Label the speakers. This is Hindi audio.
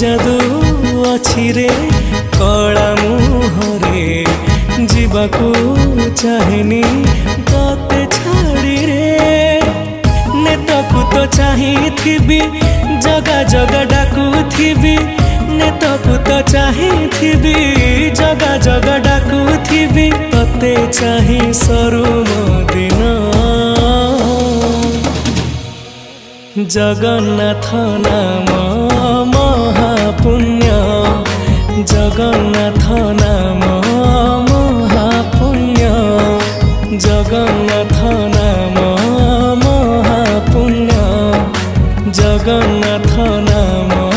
Speaker 1: जादू अछि रे कला मुहरे जीवाकू चाहेनी तोते छाड़ी रे नेतकू तो चाहिथिबी जगा जगा डाकुथिबी नेतकू तो चाहिथिबी जगा जगा डाकुथिबी तोते चाहि सरू मो दिन जगन्नाथ नाम महापुण्य जगन्नाथ नाम महापुण्य जगन्नाथ नाम महापुण्य जगन्नाथ नाम